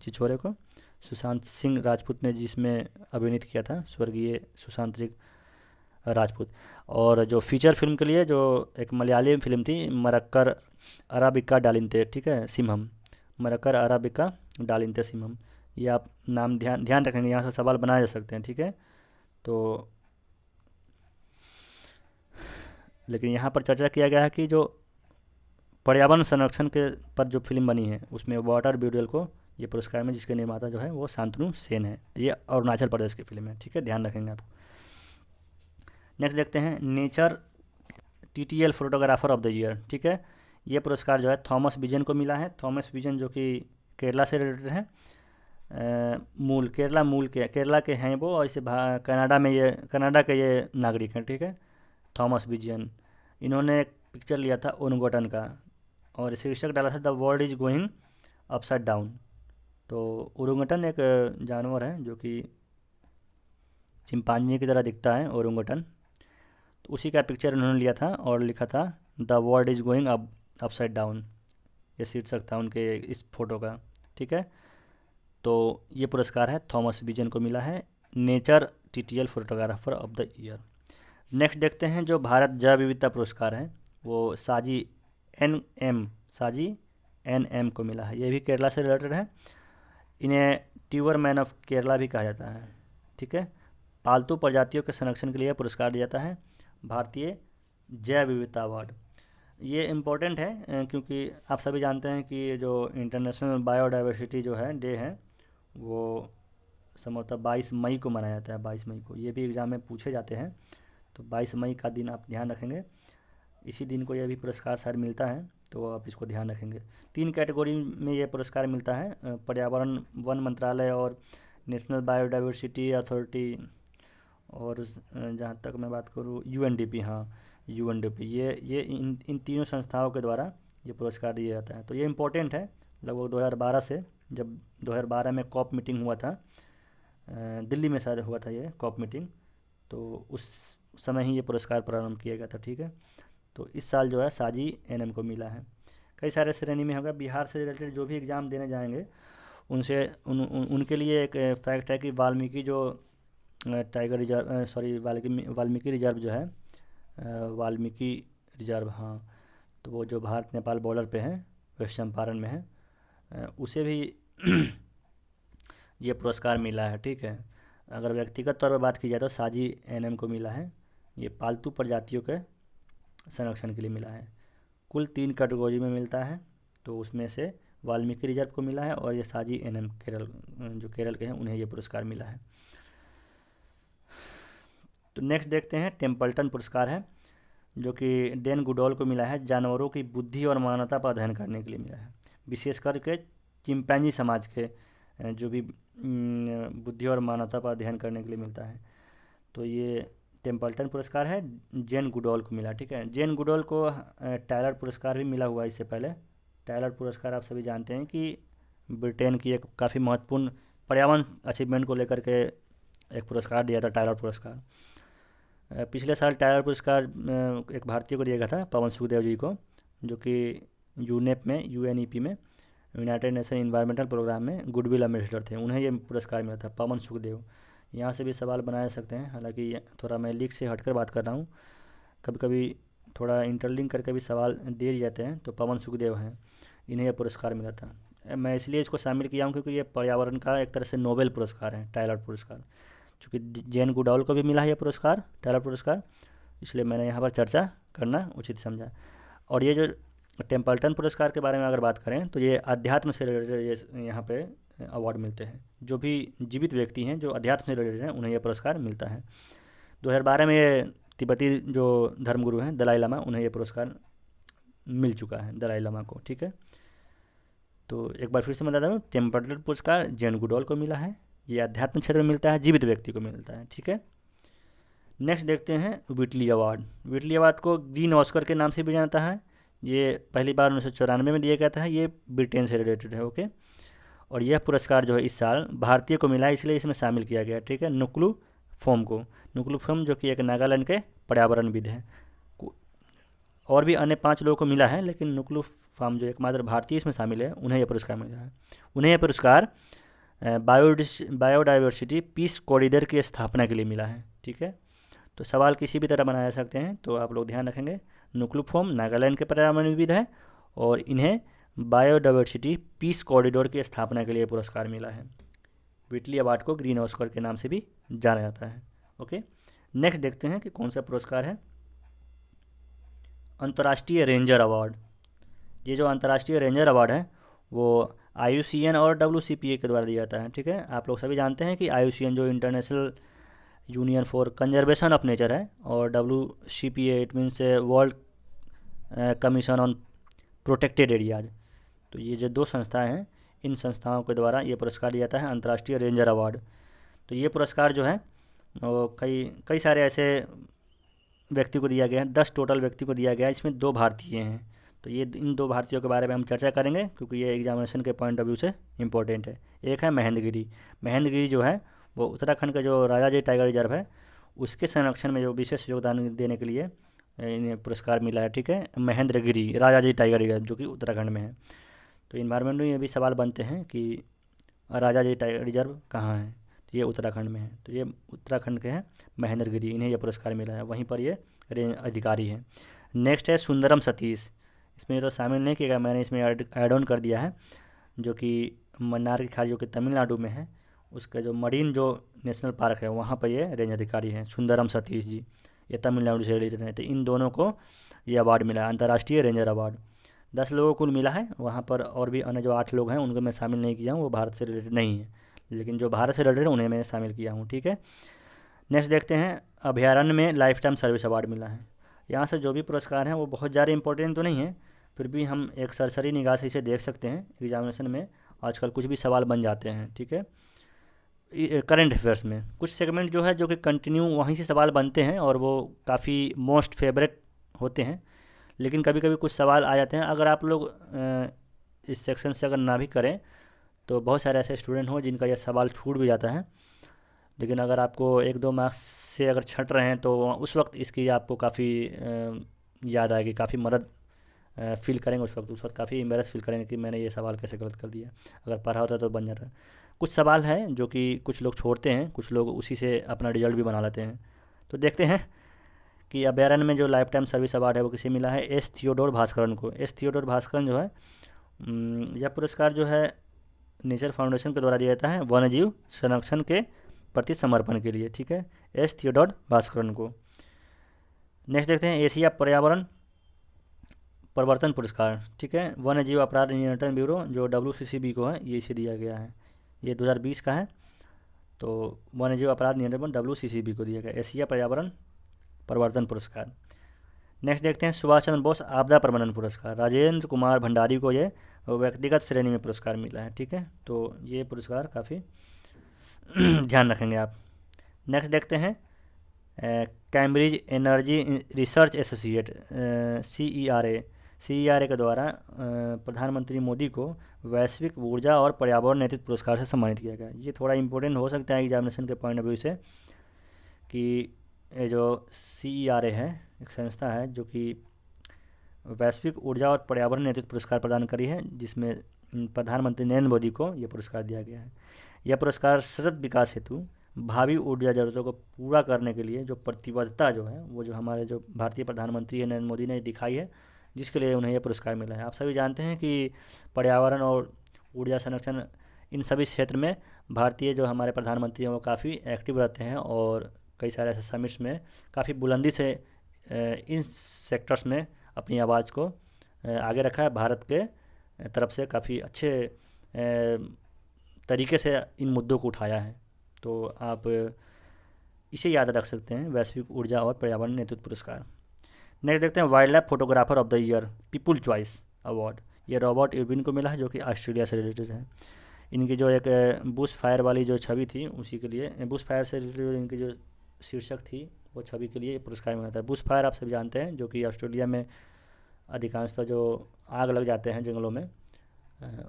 छिछोरे को सुशांत सिंह राजपूत ने जिसमें अभिनीत किया था, स्वर्गीय सुशांत सिंह राजपूत। और जो फीचर फिल्म के लिए जो एक मलयाली फिल्म थी मरक्कर अराबिका डालिंते, ठीक है, सिम्हम, मरक्कर अराबिका डालिंते सिम्हम, ये आप नाम ध्यान रखेंगे, यहाँ से सवाल बनाए जा सकते हैं, ठीक है। तो लेकिन यहाँ पर चर्चा किया गया है कि जो पर्यावरण संरक्षण के पर जो फिल्म बनी है उसमें वाटर ब्यूरियल को ये पुरस्कार में, जिसके निर्माता जो है वो शांतनु सेन है, ये अरुणाचल प्रदेश की फिल्म है, ठीक है, ध्यान रखेंगे आप। नेक्स्ट देखते हैं nature TTL photographer of the year, ठीक है। ये पुरस्कार जो है थॉमस विजन को मिला है। थॉमस विजन जो कि केरला से रिलेटेड है, केरला के हैं वो, और इसे कनाडा के ये नागरिक हैं, ठीक है, थॉमस विजन। इन्होंने एक पिक्चर लिया था ओरंगोटन का और शीर्षक डाला था the world is going upside down. तो ओरंगोटन एक जानवर है जो कि चिंपांजी की तरह दिखता है, ओरंगोटन, तो उसी का पिक्चर उन्होंने लिया था और लिखा था the world is going upside down, ये शीर्षक था उनके इस फोटो का, ठीक है। तो ये पुरस्कार है थॉमस विजन को मिला है, nature TTL photographer of the year. Next देखते हैं जो भारत जैव विविधता पुरस्कार है वो साजी NM को मिला है। ये भी केरला से रिलेटेड है। इन्हें ट्यूबर मैन ऑफ केरला भी कहा जाता है, ठीक है। पालतू प्रजातियों के संरक्षण के लिए पुरस्कार दिया जाता है, भारतीय जैव विविधता अवार्ड। ये इम्पोर्टेंट है क्योंकि आप सभी जानते हैं कि जो इंटरनेशनल बायोडाइवर्सिटी जो है डे है वो संभवतः 22 मई को मनाया जाता है, 22 मई को। ये भी एग्ज़ाम में पूछे जाते हैं, तो 22 मई का दिन आप ध्यान रखेंगे, इसी दिन को यह भी पुरस्कार शायद मिलता है, तो आप इसको ध्यान रखेंगे। 3 कैटेगरी में ये पुरस्कार मिलता है, पर्यावरण वन मंत्रालय और नेशनल बायोडाइवर्सिटी अथॉरिटी और जहाँ तक मैं बात करूँ यूएनडीपी, हाँ यूएनडीपी, ये इन तीनों संस्थाओं के द्वारा ये पुरस्कार दिया जाता है। तो ये इम्पोर्टेंट है लगभग 2012 से, जब 2012 में कॉप मीटिंग हुआ था, दिल्ली में शायद हुआ था ये कॉप मीटिंग, तो उस समय ही ये पुरस्कार प्रारंभ किया गया था। ठीक है, तो इस साल जो है साजी एनएम को मिला है। कई सारे श्रेणी में होगा, बिहार से रिलेटेड जो भी एग्ज़ाम देने जाएंगे उनसे उनके लिए एक फैक्ट है कि वाल्मीकि जो tiger reserve, sorry Valmiki reserve जो है, वाल्मीकि रिजर्व, हाँ, तो वो जो भारत नेपाल बॉर्डर पे है, वेस्ट चंपारण में है, उसे भी ये पुरस्कार मिला है। ठीक है, अगर व्यक्तिगत तौर पर बात की जाए तो साजी एनएम को मिला है, ये पालतू प्रजातियों के संरक्षण के लिए मिला है। कुल 3 कैटेगरी में मिलता है, तो उसमें से वाल्मीकि रिजर्व को मिला है और ये साजी एनएम केरल, जो केरल के हैं, उन्हें ये पुरस्कार मिला है। तो नेक्स्ट देखते हैं, टेम्पल्टन पुरस्कार है जो कि डेन गुडॉल को मिला है, जानवरों की बुद्धि और मानवता पर अध्ययन करने के लिए मिला है, विशेष करके चिंपैंजी समाज के जो भी बुद्धि और मानवता पर अध्ययन करने के लिए मिलता है। तो ये टेम्पल्टन पुरस्कार है, जेन गुडॉल को मिला। ठीक है, जेन गुडॉल को टायलर पुरस्कार भी मिला हुआ है इससे पहले। टायलर पुरस्कार आप सभी जानते हैं कि ब्रिटेन की एक काफ़ी महत्वपूर्ण पर्यावरण अचीवमेंट को लेकर के एक पुरस्कार दिया था, टायलर पुरस्कार। पिछले साल टायलर पुरस्कार एक भारतीय को दिया गया था, पवन सुखदेव जी को, जो कि यूनेप में, यूएनईपी में, यूनाइटेड नेशन इन्वायरमेंटल प्रोग्राम में गुडविल एम्बेसडर थे, उन्हें ये पुरस्कार मिला था, पवन सुखदेव। यहाँ से भी सवाल बनाए सकते हैं, हालांकि थोड़ा मैं लीक से हटकर बात कर रहा हूँ, कभी कभी थोड़ा इंटरलिंक करके भी सवाल दे जाते हैं। तो पवन सुखदेव हैं, इन्हें यह पुरस्कार मिला था। मैं इसलिए इसको शामिल किया हूँ क्योंकि ये पर्यावरण का एक तरह से नोबेल पुरस्कार है, टायलर पुरस्कार, चूँकि जेन गुडॉल को भी मिला है यह पुरस्कार, टायलर पुरस्कार, इसलिए मैंने यहाँ पर चर्चा करना उचित समझा। और ये जो टेम्पल्टन पुरस्कार के बारे में अगर बात करें तो ये अध्यात्म से रिलेटेड ये यहाँ पे अवार्ड मिलते हैं। जो भी जीवित व्यक्ति हैं जो अध्यात्म से रिलेटेड हैं उन्हें यह पुरस्कार मिलता है। 2012 में ये तिब्बती जो धर्मगुरु हैं दलाई लामा, उन्हें यह पुरस्कार मिल चुका है, दलाई लामा को। ठीक है, तो एक बार फिर से मैं बता दूँ, टेम्पल्टन पुरस्कार जेन गुडॉल को मिला है, ये अध्यात्म क्षेत्र में मिलता है, जीवित व्यक्ति को मिलता है। ठीक है, नेक्स्ट देखते हैं व्हिटली अवार्ड। व्हिटली अवार्ड को ग्रीन ऑस्कर के नाम से भी जानता है। ये पहली बार 1994 में दिया गया था, ये ब्रिटेन से रिलेटेड है। ओके, और यह पुरस्कार जो है इस साल भारतीय को मिला है, इसलिए इसमें शामिल किया गया। ठीक है, नुक्लू फोम को, नुक्लू फोम जो कि एक नागालैंड के पर्यावरणविद है। और भी अन्य 5 लोगों को मिला है, लेकिन नुक्लू फार्म जो एकमात्र भारतीय इसमें शामिल है, उन्हें यह पुरस्कार मिला है। उन्हें यह पुरस्कार बायोडाइवर्सिटी पीस कॉरिडोर की स्थापना के लिए मिला है। ठीक है, तो सवाल किसी भी तरह बनाया सकते हैं, तो आप लोग ध्यान रखेंगे, नुक्लूफोम नागालैंड के पर्यावरणविद है और इन्हें बायोडाइवर्सिटी पीस कॉरिडोर की स्थापना के लिए पुरस्कार मिला है। व्हिटली अवार्ड को ग्रीन ऑस्कर के नाम से भी जाना जाता है। ओके, नेक्स्ट देखते हैं कि कौन सा पुरस्कार है, अंतर्राष्ट्रीय रेंजर अवार्ड। ये जो अंतर्राष्ट्रीय रेंजर अवार्ड है वो IUCN और WCPA के द्वारा दिया जाता है। ठीक है, आप लोग सभी जानते हैं कि IUCN जो international union for conservation of nature है, और WCPA it means world commission on protected areas. तो ये जो 2 संस्थाएं हैं, इन संस्थाओं के द्वारा ये पुरस्कार दिया जाता है, अंतर्राष्ट्रीय रेंजर अवार्ड। तो ये पुरस्कार जो है वो कई सारे ऐसे व्यक्ति को दिया गया है, 10 टोटल व्यक्ति को दिया गया है, इसमें 2 भारतीय हैं। तो ये इन 2 भारतीयों के बारे में हम चर्चा करेंगे क्योंकि ये एग्जामिनेशन के पॉइंट ऑफ व्यू से इम्पोर्टेंट है। एक है महेंद्र गिरी। महेंद्र गिरी जो है वो उत्तराखंड का जो राजाजी टाइगर रिजर्व है उसके संरक्षण में जो विशेष योगदान देने के लिए इन्हें पुरस्कार मिला है। ठीक है, महेंद्र गिरी राजाजी टाइगर रिजर्व जो कि उत्तराखंड में है। तो इन्वायरमेंट में ये भी सवाल बनते हैं कि राजाजी टाइगर रिजर्व कहाँ है, तो ये उत्तराखंड में है। तो ये उत्तराखंड के हैं महेंद्र गिरी, इन्हें यह पुरस्कार मिला है, वहीं पर ये रेंज अधिकारी हैं। नेक्स्ट है सुंदरम सतीश, इसमें तो शामिल नहीं किया गया, मैंने इसमें ऐड ऑन कर दिया है, जो कि मन्नार की खाड़ी जो कि तमिलनाडु में है, उसका जो मरीन जो नेशनल पार्क है वहाँ पर ये रेंज अधिकारी हैं, सुंदरम सतीश जी, ये तमिलनाडु से रिलेटेड हैं। तो इन दोनों को ये अवार्ड मिला है, अंतर्राष्ट्रीय रेंजर अवार्ड। 10 लोगों को मिला है, वहाँ पर और भी अन्य जो 8 लोग हैं उनको मैं शामिल नहीं किया हूँ, वो भारत से रिलेटेड नहीं है, लेकिन जो भारत से रिलेटेड उन्हें मैं शामिल किया हूँ। ठीक है, नेक्स्ट देखते हैं, अभयारण्य में लाइफ टाइम सर्विस अवार्ड मिला है। यहाँ से जो भी पुरस्कार हैं वो बहुत ज़्यादा इंपॉर्टेंट तो नहीं है, फिर भी हम एक सरसरी निगाह से इसे देख सकते हैं। एग्जामिनेशन में आजकल कुछ भी सवाल बन जाते हैं। ठीक है, करंट अफेयर्स में कुछ सेगमेंट जो है जो कि कंटिन्यू वहीं से सवाल बनते हैं और वो काफ़ी मोस्ट फेवरेट होते हैं, लेकिन कभी कभी कुछ सवाल आ जाते हैं। अगर आप लोग इस सेक्शन से अगर ना भी करें तो बहुत सारे ऐसे स्टूडेंट हो जिनका यह सवाल छूट भी जाता है, लेकिन अगर आपको एक दो मार्क्स से अगर छंट रहे हैं तो उस वक्त इसकी आपको काफ़ी याद आएगी, काफ़ी मदद फील करेंगे उस वक्त काफ़ी एम्बेरस फील करेंगे कि मैंने ये सवाल कैसे गलत कर दिया। अगर पढ़ा होता तो बन जाता। कुछ सवाल हैं जो कि कुछ लोग छोड़ते हैं, कुछ लोग उसी से अपना रिजल्ट भी बना लेते हैं। तो देखते हैं कि अभ्यारण्य में जो लाइफ टाइम सर्विस अवार्ड है वो किसे मिला है। एस थियोडोर भास्करन को। एस थियोडोर भास्करन जो है यह पुरस्कार जो है नेचर फाउंडेशन के द्वारा दिया जाता है वन्यजीव संरक्षण के प्रति समर्पण के लिए। ठीक है, एस थियोडोर भास्करन को। नेक्स्ट देखते हैं एशिया पर्यावरण परिवर्तन पुरस्कार। ठीक है, वन्यजीव अपराध नियंत्रण ब्यूरो जो WCCB को है, ये इसे दिया गया है। ये 2020 का है। तो वन्यजीव अपराध नियंत्रण WCCB को दिया गया एशिया पर्यावरण परिवर्तन पुरस्कार। नेक्स्ट देखते हैं सुभाष चंद्र बोस आपदा प्रबंधन पुरस्कार। राजेंद्र कुमार भंडारी को ये व्यक्तिगत श्रेणी में पुरस्कार मिला है। ठीक है, तो ये पुरस्कार काफ़ी ध्यान रखेंगे आप। नेक्स्ट देखते हैं Cambridge energy research associate CERA के द्वारा प्रधानमंत्री मोदी को वैश्विक ऊर्जा और पर्यावरण नेतृत्व पुरस्कार से सम्मानित किया गया। ये थोड़ा इम्पोर्टेंट हो सकता है एग्जामिनेशन के पॉइंट ऑफ व्यू से कि ये जो CERA है एक संस्था है जो कि वैश्विक ऊर्जा और पर्यावरण नेतृत्व पुरस्कार प्रदान करी है, जिसमें प्रधानमंत्री नरेंद्र मोदी को यह पुरस्कार दिया गया है। यह पुरस्कार सतत विकास हेतु भावी ऊर्जा जरूरतों को पूरा करने के लिए जो प्रतिबद्धता जो है वो जो हमारे जो भारतीय प्रधानमंत्री है नरेंद्र मोदी ने दिखाई है, जिसके लिए उन्हें यह पुरस्कार मिला है। आप सभी जानते हैं कि पर्यावरण और ऊर्जा संरक्षण इन सभी क्षेत्र में भारतीय जो हमारे प्रधानमंत्री हैं वो काफ़ी एक्टिव रहते हैं और कई सारे ऐसे समिट्स में काफ़ी बुलंदी से इन सेक्टर्स में अपनी आवाज़ को आगे रखा है। भारत के तरफ से काफ़ी अच्छे तरीके से इन मुद्दों को उठाया है। तो आप इसे याद रख सकते हैं, वैश्विक ऊर्जा और पर्यावरण नेतृत्व पुरस्कार। नेक्स्ट देखते हैं wild life photographer of the year people choice award. ये रॉबर्ट इरविन को मिला है जो कि ऑस्ट्रेलिया से रिलेटेड है। इनकी जो एक बुश फायर वाली जो छवि थी उसी के लिए, बुश फायर से रिलेटेड इनकी जो शीर्षक थी वो छवि के लिए पुरस्कार मिला था। बुश फायर आप सभी जानते हैं जो कि ऑस्ट्रेलिया में अधिकांशतः जो आग लग जाते हैं जंगलों में,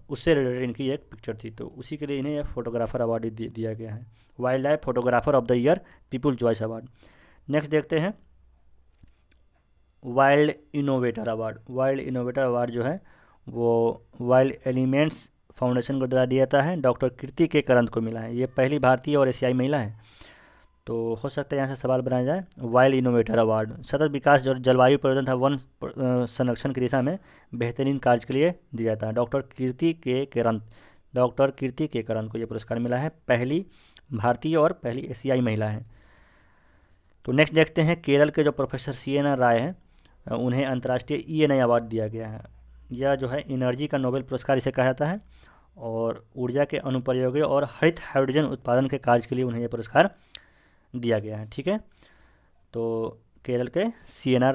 उससे रिलेटेड इनकी एक पिक्चर थी, तो उसी के लिए इन्हें यह फोटोग्राफर अवार्ड दिया गया है, wild life photographer of the year people choice award. Next देखते हैं wild innovator award. Wild innovator award जो है वो वाइल्ड एलिमेंट्स फाउंडेशन को द्वारा दिया जाता है, डॉक्टर कीर्ति के करंत को मिला है। ये पहली भारतीय और एशियाई महिला है। तो हो सकता है यहाँ से सवाल बनाया जाए। वाइल्ड इनोवेटर अवार्ड सतत विकास जो जलवायु परिवर्तन तथा वन संरक्षण की दिशा में बेहतरीन कार्य के लिए दिया जाता है। डॉक्टर कीर्ति के करंत को यह पुरस्कार मिला है, पहली भारतीय और पहली एशियाई महिला है। तो नेक्स्ट देखते हैं केरल के जो प्रोफेसर CNR राय हैं, उन्हें अंतर्राष्ट्रीय ENI अवार्ड दिया गया है। यह जो है एनर्जी का नोबेल पुरस्कार इसे कहा जाता है और ऊर्जा के अनुप्रयोगों और हरित हाइड्रोजन उत्पादन के कार्य के लिए उन्हें यह पुरस्कार दिया गया है। ठीक है, तो केरल के CNR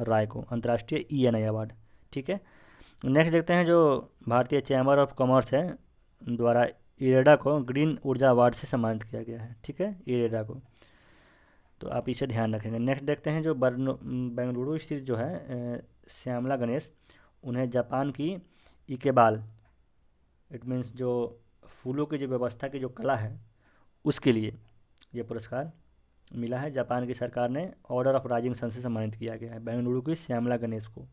राय को अंतर्राष्ट्रीय ENI अवार्ड। ठीक है, नेक्स्ट देखते हैं जो भारतीय चैम्बर ऑफ कॉमर्स है द्वारा इरेडा को ग्रीन ऊर्जा अवार्ड से सम्मानित किया गया है। ठीक है, इरेडा को, तो आप इसे ध्यान रखेंगे। नेक्स्ट देखते हैं जो बेंगलुरु स्थित जो है श्यामला गणेश, उन्हें जापान की इकेबाल, इट मीन्स जो फूलों की जो व्यवस्था की जो कला है उसके लिए यह पुरस्कार मिला है। जापान की सरकार ने ऑर्डर ऑफ राइजिंग सन से सम्मानित किया गया है बेंगलुरु की श्यामला गणेश को।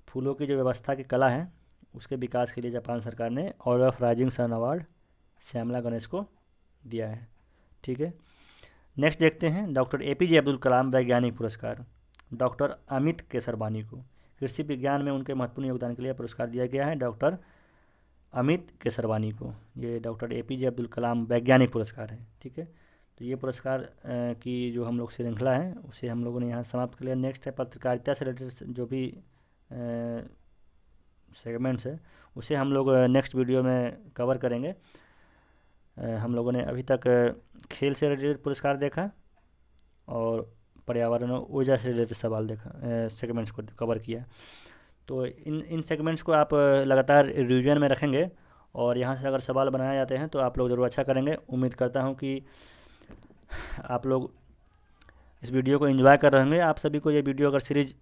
फूलों की जो व्यवस्था की कला है उसके विकास के लिए जापान सरकार ने order of rising sun award Shyamala Ganesh को दिया है। ठीक है, नेक्स्ट देखते हैं डॉक्टर APJ अब्दुल कलाम वैज्ञानिक पुरस्कार। डॉक्टर अमित केसरवानी को कृषि विज्ञान में उनके महत्वपूर्ण योगदान के लिए पुरस्कार दिया गया है, डॉक्टर अमित केसरवानी को। ये डॉक्टर APJ अब्दुल कलाम वैज्ञानिक पुरस्कार है। ठीक है, तो ये पुरस्कार की जो हम लोग श्रृंखला है उसे हम लोगों ने यहाँ समाप्त कर लिया। नेक्स्ट है पत्रकारिता से रिलेटेड जो भी सेगमेंट्स है उसे हम लोग नेक्स्ट वीडियो में कवर करेंगे। हम लोगों ने अभी तक खेल से रिलेटेड पुरस्कार देखा और पर्यावरण और ऊर्जा से रिलेटेड सवाल देखा, सेगमेंट्स को कवर किया। तो इन सेगमेंट्स को आप लगातार रिवीजन में रखेंगे और यहाँ से अगर सवाल बनाए जाते हैं तो आप लोग ज़रूर अच्छा करेंगे। उम्मीद करता हूँ कि आप लोग इस वीडियो को एंजॉय कर रहे होंगे। आप सभी को ये वीडियो अगर सीरीज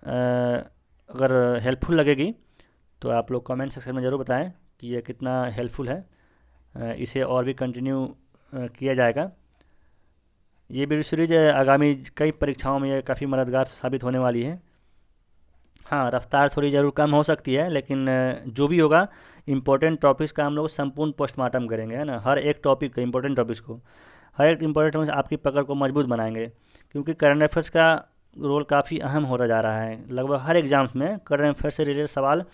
अगर हेल्पफुल लगेगी तो आप लोग कमेंट सेक्शन में ज़रूर बताएं कि ये कितना हेल्पफुल है। इसे और भी कंटिन्यू किया जाएगा। ये वीडियो सीरीज आगामी कई परीक्षाओं में ये काफ़ी मददगार साबित होने वाली है। हाँ, रफ्तार थोड़ी ज़रूर कम हो सकती है, लेकिन जो भी होगा इम्पोर्टेंट टॉपिक्स का हम लोग संपूर्ण पोस्टमार्टम करेंगे, है ना। हर एक टॉपिक का इम्पोर्टेंट टॉपिक्स को, हर एक इम्पोर्टेंट टॉपिक्स आपकी पकड़ को मजबूत बनाएंगे, क्योंकि करंट अफेयर्स का रोल काफ़ी अहम होता जा रहा है। लगभग हर एग्ज़ाम्स में करंट अफेयर्स से रिलेटेड सवाल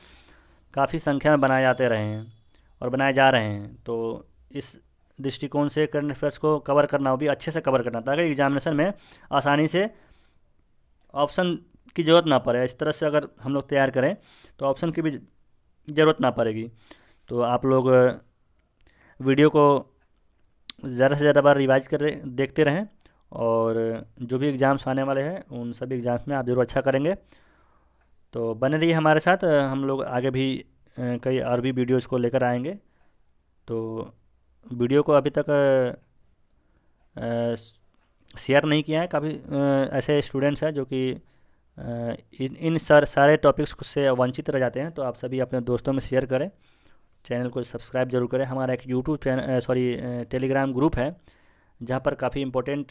काफ़ी संख्या में बनाए जाते रहे हैं और बनाए जा रहे हैं। तो इस दृष्टिकोण से करंट अफेयर्स को कवर करना, वो भी अच्छे से कवर करना, ताकि एग्जामिनेशन में आसानी से ऑप्शन की ज़रूरत ना पड़े। इस तरह से अगर हम लोग तैयार करें तो ऑप्शन की भी ज़रूरत ना पड़ेगी। तो आप लोग वीडियो को ज़्यादा से ज़्यादा बार रिवाइज कर देखते रहें, और जो भी एग्ज़ाम्स आने वाले हैं उन सभी एग्ज़ाम्स में आप ज़रूर अच्छा करेंगे। तो बने रहिए हमारे साथ। हम लोग आगे भी कई और भी वीडियोज़ को लेकर आएंगे। तो वीडियो को अभी तक शेयर नहीं किया है, काफ़ी ऐसे स्टूडेंट्स हैं जो कि इन सारे टॉपिक्स से वंचित रह जाते हैं। तो आप सभी अपने दोस्तों में शेयर करें, चैनल को सब्सक्राइब जरूर करें। हमारा एक यूट्यूब चैनल टेलीग्राम ग्रुप है, जहाँ पर काफ़ी इंपॉर्टेंट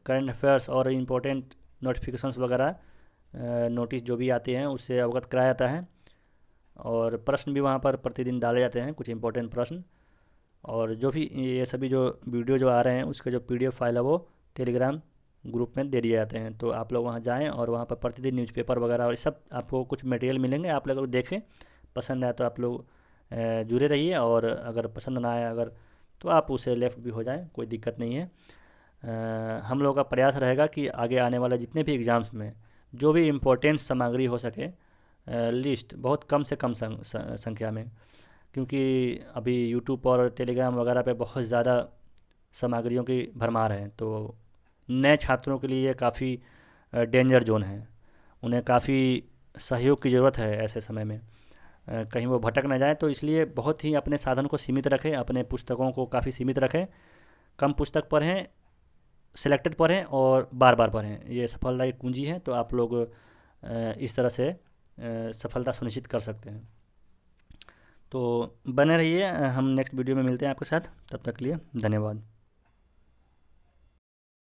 करंट अफेयर्स और इम्पोर्टेंट नोटिफिकेशंस वगैरह नोटिस जो भी आते हैं उससे अवगत कराया जाता है, और प्रश्न भी वहाँ पर प्रतिदिन डाले जाते हैं, कुछ इंपॉर्टेंट प्रश्न। और जो भी ये सभी जो वीडियो जो आ रहे हैं उसके जो PDF फाइल है वो टेलीग्राम ग्रुप में दे दिए जाते हैं। तो आप लोग वहाँ जाएं और वहाँ पर प्रतिदिन न्यूज़पेपर वगैरह और सब आपको कुछ मटेरियल मिलेंगे। आप लोग देखें, पसंद आए तो आप लोग जुड़े रहिए, और अगर पसंद ना आए अगर तो आप उसे लेफ़्ट भी हो जाएं, कोई दिक्कत नहीं है। हम लोगों का प्रयास रहेगा कि आगे आने वाले जितने भी एग्ज़ाम्स में जो भी इम्पोर्टेंट सामग्री हो सके, लिस्ट बहुत कम से कम संख्या में, क्योंकि अभी यूट्यूब और टेलीग्राम वगैरह पे बहुत ज़्यादा सामग्रियों की भरमार है। तो नए छात्रों के लिए ये काफ़ी डेंजर जोन है। उन्हें काफ़ी सहयोग की ज़रूरत है ऐसे समय में, कहीं वो भटक ना जाए। तो इसलिए बहुत ही अपने साधन को सीमित रखें, अपने पुस्तकों को काफ़ी सीमित रखें, कम पुस्तक पढ़ें, सिलेक्टेड पढ़ें और बार बार पढ़ें। ये सफलता की कुंजी है। तो आप लोग इस तरह से सफलता सुनिश्चित कर सकते हैं। तो बने रहिए, हम नेक्स्ट वीडियो में मिलते हैं आपके साथ। तब तक के लिए धन्यवाद।